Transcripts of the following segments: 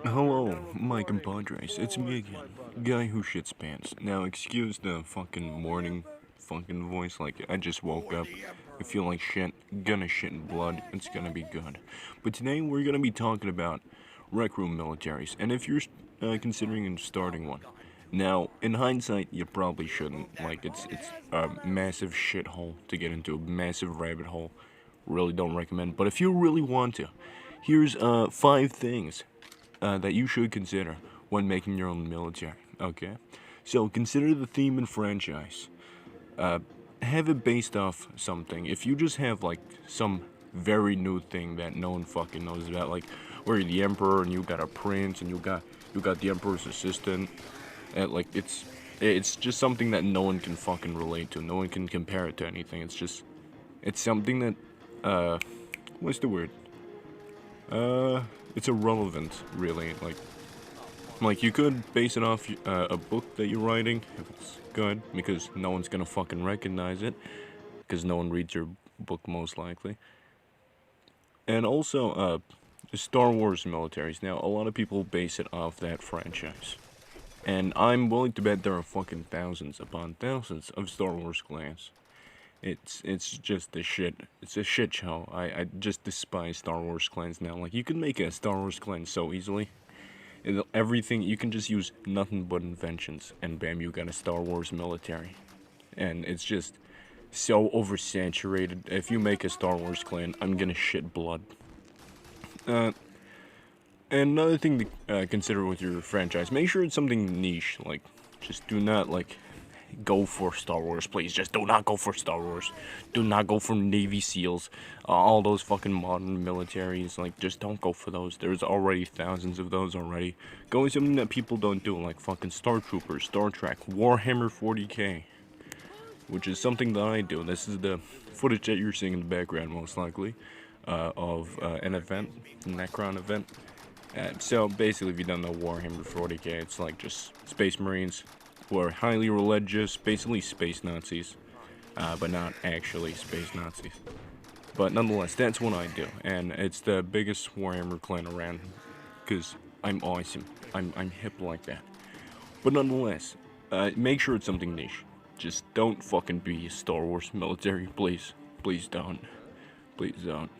Hello, my compadres. It's me again, guy who shits pants. Now, excuse the fucking morning fucking voice. Like, I just woke up. I feel like shit. Gonna shit in blood. It's gonna be good. But today we're gonna be talking about rec room militaries, and if you're considering starting one. Now, in hindsight, you probably shouldn't. Like, it's a massive shithole to get into, a massive rabbit hole. Really don't recommend. But if you really want to, here's 5 things that you should consider when making your own military. Okay, so consider the theme and franchise. Have it based off something. If you just have like some very new thing that no one fucking knows about, like where you're the emperor and you got a prince and you got the emperor's assistant, and like it's just something that no one can fucking relate to. No one can compare it to anything. It's something that what's the word? It's irrelevant, really. Like you could base it off a book that you're writing if it's good, because no one's gonna fucking recognize it, because no one reads your book most likely. And also, Star Wars militaries. Now, a lot of people base it off that franchise, and I'm willing to bet there are fucking thousands upon thousands of Star Wars clans. It's just a shit. It's a shit show. I just despise Star Wars clans now. Like you can make a Star Wars clan so easily. Everything you can just use nothing but inventions, and bam, you got a Star Wars military. And it's just so oversaturated. If you make a Star Wars clan, I'm gonna shit blood. Uh, and another thing to consider with your franchise, make sure it's something niche. Like, just do not like go for Star Wars, please. Just do not go for Star Wars. Do not go for Navy SEALs, all those fucking modern militaries. Like, just don't go for those. There's already thousands of those already. Go with something that people don't do, like fucking Star Troopers, Star Trek, Warhammer 40k, which is something that I do. This is the footage that you're seeing in the background, most likely, of an event, Necron event. So basically, if you don't know Warhammer 40k, it's like just Space Marines who are highly religious, basically space Nazis, but not actually space Nazis. But nonetheless, that's what I do, and it's the biggest Warhammer clan around, because I'm awesome. I'm hip like that. But nonetheless, make sure it's something niche. Just don't fucking be a Star Wars military, please. Please don't. Please don't.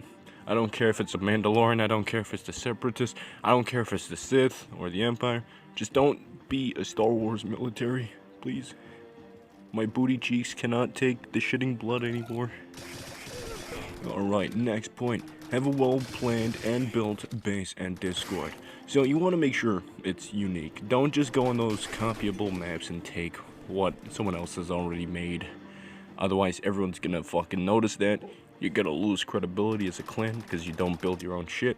I don't care if it's a Mandalorian, I don't care if it's the Separatists, I don't care if it's the Sith or the Empire. Just don't be a Star Wars military, please. My booty cheeks cannot take the shitting blood anymore. Alright, next point. Have a well-planned and built base and Discord. So you want to make sure it's unique. Don't just go on those copyable maps and take what someone else has already made. Otherwise, everyone's gonna fucking notice that. You're gonna lose credibility as a clan because you don't build your own shit.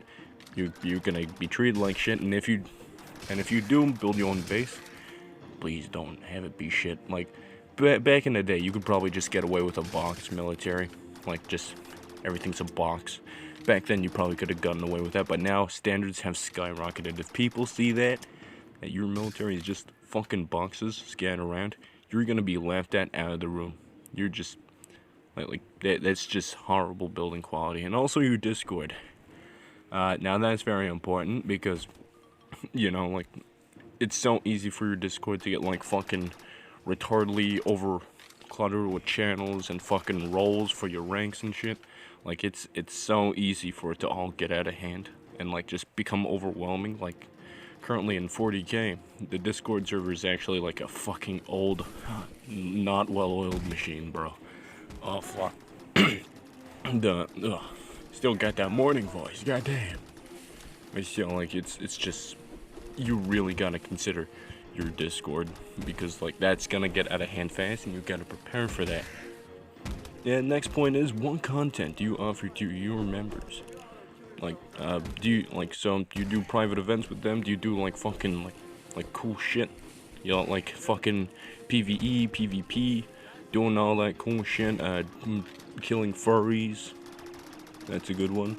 You're gonna be treated like shit, and if you do build your own base, please don't have it be shit. Like back in the day, you could probably just get away with a box military, like just everything's a box. Back then, you probably could have gotten away with that, but now standards have skyrocketed. If people see that your military is just fucking boxes scattered around, you're gonna be laughed at out of the room. You're just that's just horrible building quality. And also your Discord. Now that's very important because like it's so easy for your Discord to get like fucking retardedly over cluttered with channels and fucking roles for your ranks and shit. Like it's so easy for it to all get out of hand and like just become overwhelming. Like currently in 40k, the Discord server is actually like a fucking old, not well-oiled machine, bro. Oh fuck. Still got that morning voice. Goddamn. I feel like it's just you really gotta consider your Discord because like that's gonna get out of hand fast, and you gotta prepare for that. And next point is, what content do you offer to your members? Like, do you do private events with them? Do you do like fucking like cool shit? Like fucking PvE, PvP, doing all that cool shit, killing furries. That's a good one.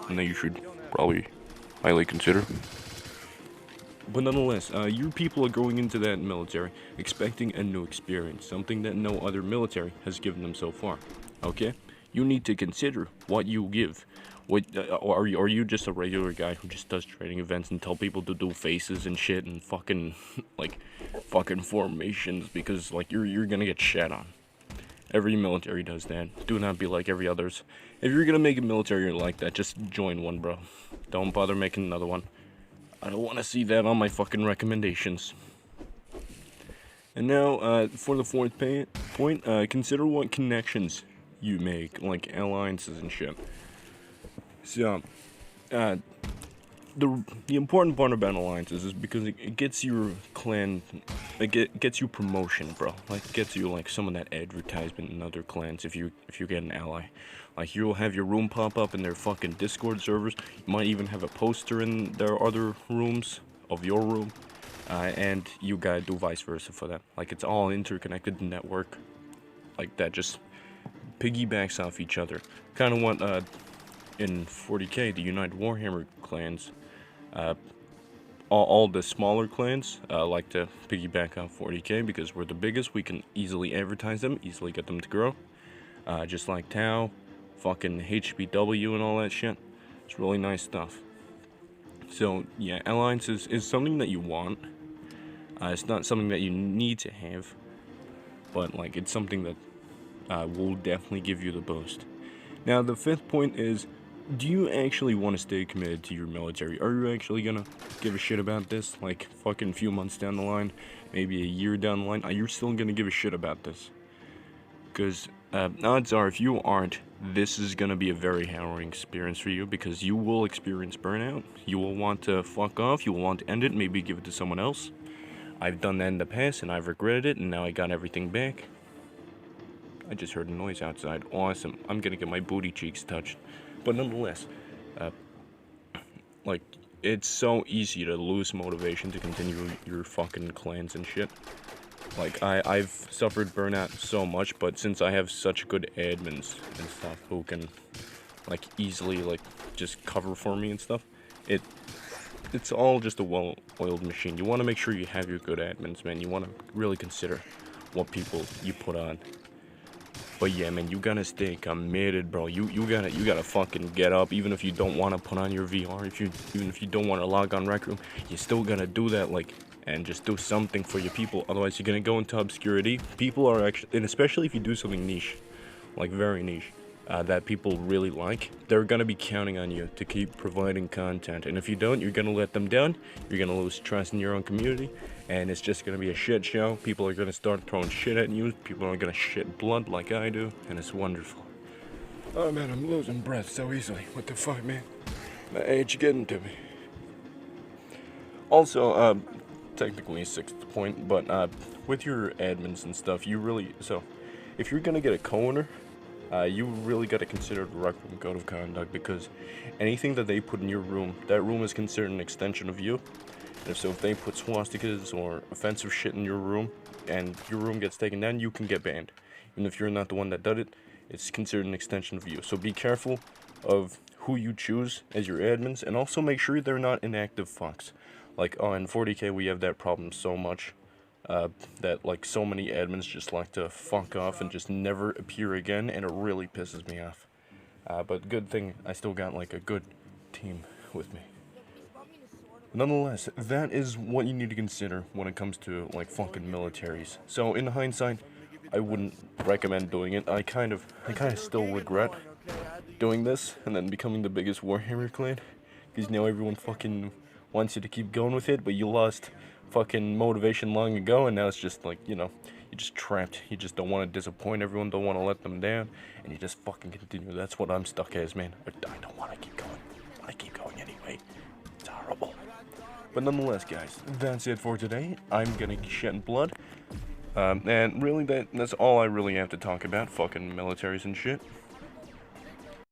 And that you should probably highly consider. But nonetheless, you people are going into that military expecting a new experience, something that no other military has given them so far. Okay? You need to consider what you give. What are you just a regular guy who just does training events and tell people to do faces and shit and fucking like fucking formations because like you're gonna get shat on. Every military does that. Do not be like every others. If you're gonna make a military like that, just join one, bro. Don't bother making another one. I don't want to see that on my fucking recommendations. And now, for the fourth point, consider what connections you make, like alliances and shit. So, the important part about alliances is because it gets your clan, gets you promotion, bro. Like, gets you like some of that advertisement in other clans if you get an ally. Like, you'll have your room pop up in their fucking Discord servers. You might even have a poster in their other rooms of your room, and you gotta do vice versa for that. Like, it's all interconnected network, like that just piggybacks off each other. Kind of what in 40k, the United Warhammer clans, all the smaller clans like to piggyback off 40k because we're the biggest. We can easily advertise them, easily get them to grow. Just like Tau, fucking HBW and all that shit. It's really nice stuff. So yeah, alliance is something that you want. It's not something that you need to have, but like it's something that will definitely give you the boost. Now the fifth point is, do you actually want to stay committed to your military? Are you actually gonna give a shit about this? Like, fucking few months down the line, maybe a year down the line, are you still gonna give a shit about this? Because odds are, if you aren't, this is gonna be a very harrowing experience for you because you will experience burnout. You will want to fuck off. You will want to end it, maybe give it to someone else. I've done that in the past and I've regretted it, and now I got everything back. I just heard a noise outside. Awesome. I'm gonna get my booty cheeks touched. But nonetheless, like, it's so easy to lose motivation to continue your fucking clans and shit. Like, I've suffered burnout so much, but since I have such good admins and stuff who can, like, easily, like, just cover for me and stuff, it's all just a well-oiled machine. You want to make sure you have your good admins, man. You want to really consider what people you put on. But yeah, man, you gotta stay committed, bro. You gotta fucking get up, even if you don't want to put on your VR. Even if you don't want to log on Rec Room, you still gotta do that, like, and just do something for your people. Otherwise, you're gonna go into obscurity. People are actually, and especially if you do something niche, like very niche, that people really like, they're gonna be counting on you to keep providing content. And if you don't, you're gonna let them down. You're gonna lose trust in your own community. And it's just gonna be a shit show. People are gonna start throwing shit at you. People are gonna shit blood like I do, and it's wonderful. Oh man, I'm losing breath so easily. What the fuck, man? My age getting to me. Also, technically a sixth point, but with your admins and stuff, if you're gonna get a co-owner, you really gotta consider the Rec Room Code of Conduct, because anything that they put in your room, that room is considered an extension of you. And so if they put swastikas or offensive shit in your room, and your room gets taken down, you can get banned. Even if you're not the one that did it, it's considered an extension of you. So be careful of who you choose as your admins, and also make sure they're not inactive fucks. Like, in 40k we have that problem so much, that like so many admins just like to fuck off and just never appear again, and it really pisses me off. But good thing I still got like a good team with me. Nonetheless, that is what you need to consider when it comes to, like, fucking militaries. So, in hindsight, I wouldn't recommend doing it. I kind of still regret doing this and then becoming the biggest Warhammer clan, because now everyone fucking wants you to keep going with it, but you lost fucking motivation long ago, and now it's just like, you know, you're just trapped. You just don't want to disappoint everyone, don't want to let them down, and you just fucking continue. That's what I'm stuck as, man. I don't want to keep going. I keep going anyway. It's horrible. But nonetheless, guys, that's it for today. I'm gonna shed blood. And really, that's all I really have to talk about. Fucking militaries and shit.